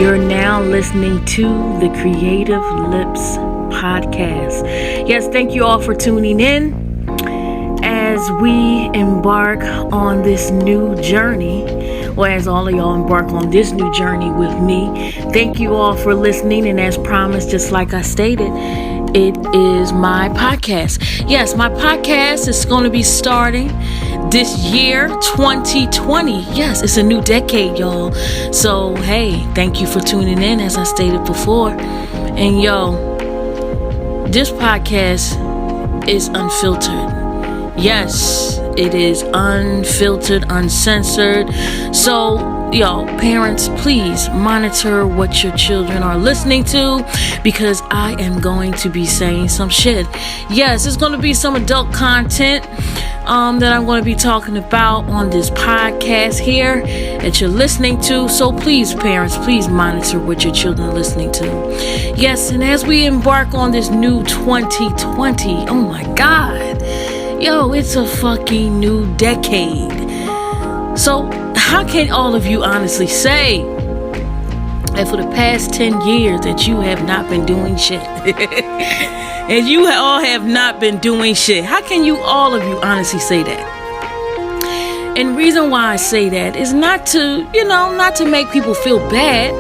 You're now listening to the Creative Lips Podcast. Yes, thank you all for tuning in as we embark on this new journey, or as all of y'all embark on this new journey with me. Thank you all for listening, and as promised, just like I stated, it is my podcast. Yes, my podcast is going to be starting this year, 2020. Yes, it's a new decade, y'all. So, hey, thank you for tuning in, as I stated before. And yo, this podcast is unfiltered. Yes, it is unfiltered, uncensored. So, yo, parents, please monitor what your children are listening to, because I am going to be saying some shit. Yes, there's going to be some adult content that I'm going to be talking about on this podcast here that you're listening to. So please, parents, please monitor what your children are listening to. Yes, and as we embark on this new 2020, oh my God, yo, it's a fucking new decade. So how can all of you honestly say that for the past 10 years that you have not been doing shit? And you all have not been doing shit. How can you, all of you, honestly say that? And reason why I say that is not to, not to make people feel bad,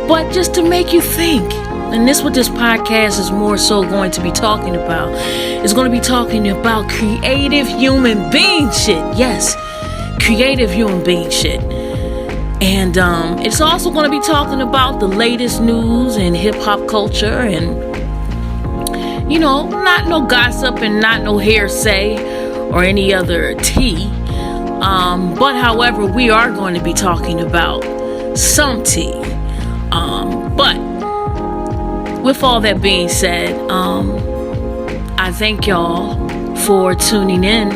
but just to make you think. And this what this podcast is more so going to be talking about. It's going to be talking about creative human being shit. Yes, creative human being shit. And it's also going to be talking about the latest news in hip-hop culture, and not no gossip and not no hearsay or any other tea. But however, we are going to be talking about some tea. But with all that being said, I thank y'all for tuning in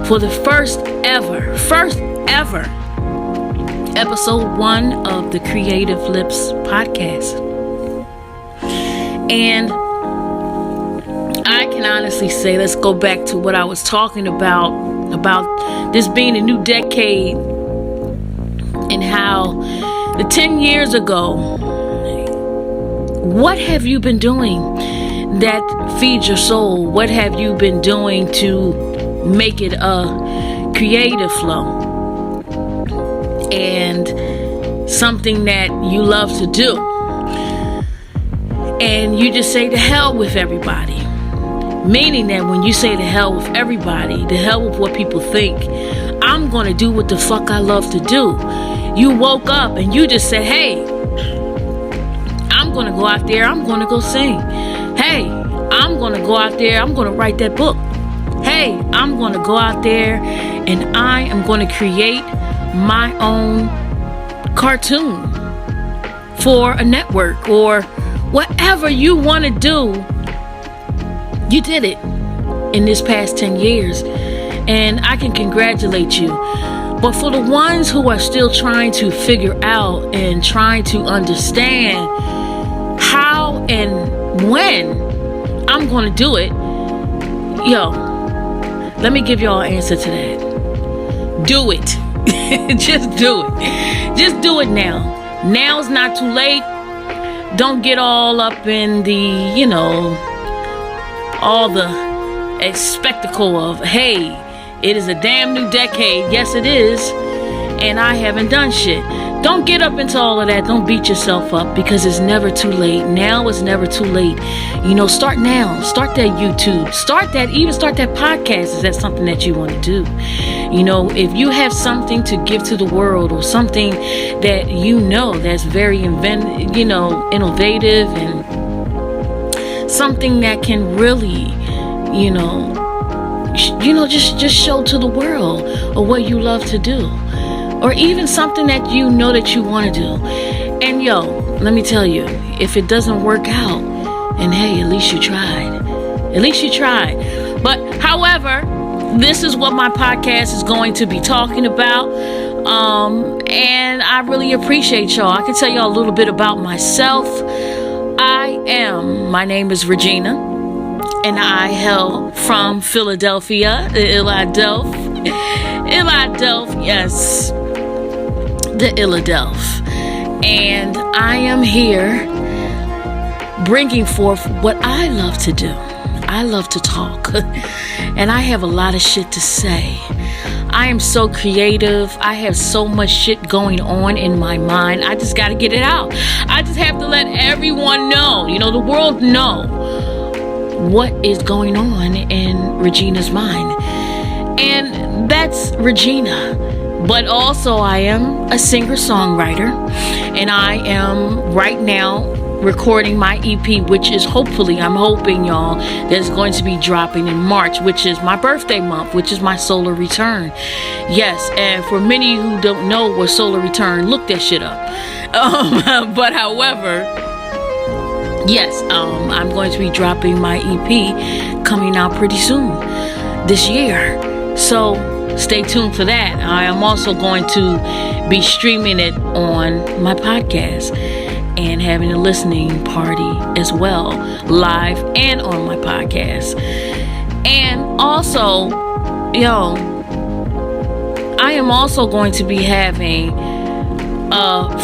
for the first ever episode 1 of the Creative Lips Podcast. And I can honestly say, let's go back to what I was talking about this being a new decade, and how the 10 years ago, what have you been doing that feeds your soul? What have you been doing to make it a creative flow and something that you love to do? And you just say to hell with everybody. Meaning that when you say to hell with everybody, to hell with what people think, I'm going to do what the fuck I love to do. You woke up and you just said, hey, I'm going to go out there, I'm going to go sing. Hey, I'm going to go out there, I'm going to write that book. Hey, I'm going to go out there and I am going to create my own cartoon for a network, or whatever you want to do. You did it in this past 10 years, and I can congratulate you. But for the ones who are still trying to figure out and trying to understand how and when I'm going to do it, yo, let me give y'all an answer to that. Do it. Just do it. Just do it now. Now's not too late. Don't get all up in the, all the spectacle of, hey, it is a damn new decade. Yes, it is. And I haven't done shit. Don't get up into all of that. Don't beat yourself up, because it's never too late. Now is never too late. Start now. Start that YouTube. Start that podcast. Is that something that you want to do? If you have something to give to the world, or something that that's very innovative, and something that can really, just show to the world or what you love to do, or even something that that you want to do. And yo, let me tell you, if it doesn't work out, and hey, at least you tried. At least you tried. But however, this is what my podcast is going to be talking about. And I really appreciate y'all. I can tell y'all a little bit about myself. My name is Regina, and I hail from Philadelphia, Philadelphia, yes, the Philadelphia. And I am here bringing forth what I love to do. I love to talk, and I have a lot of shit to say. I am so creative. I have so much shit going on in my mind. I just got to get it out. I just have to let everyone know, the world know what is going on in Regina's mind. And that's Regina. But also I am a singer-songwriter, and I am right now recording my EP, which is I'm hoping, y'all, that it's going to be dropping in March, which is my birthday month, which is my solar return. Yes, and for many who don't know what solar return, look that shit up. But however, yes, I'm going to be dropping my EP coming out pretty soon this year. So stay tuned for that. I am also going to be streaming it on my podcast and having a listening party as well, live and on my podcast. And also, I am also going to be having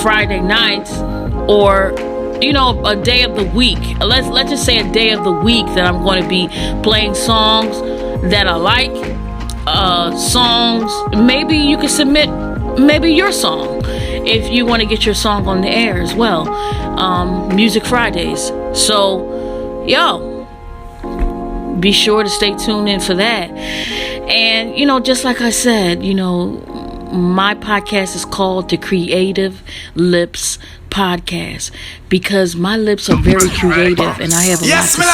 Friday nights, or a day of the week. Let's just say a day of the week that I'm going to be playing songs that I like. Songs, maybe you can submit maybe your song if you want to get your song on the air as well. Music Fridays. So, be sure to stay tuned in for that. And, just like I said, my podcast is called the Creative Lips Podcast because my lips are very creative and I have a lot to say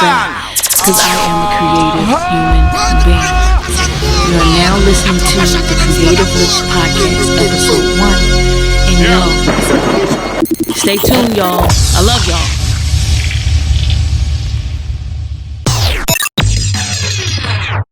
because I am a creative human being. You are now listening to the Creative Lips Podcast, episode 1. And stay tuned, y'all. I love y'all.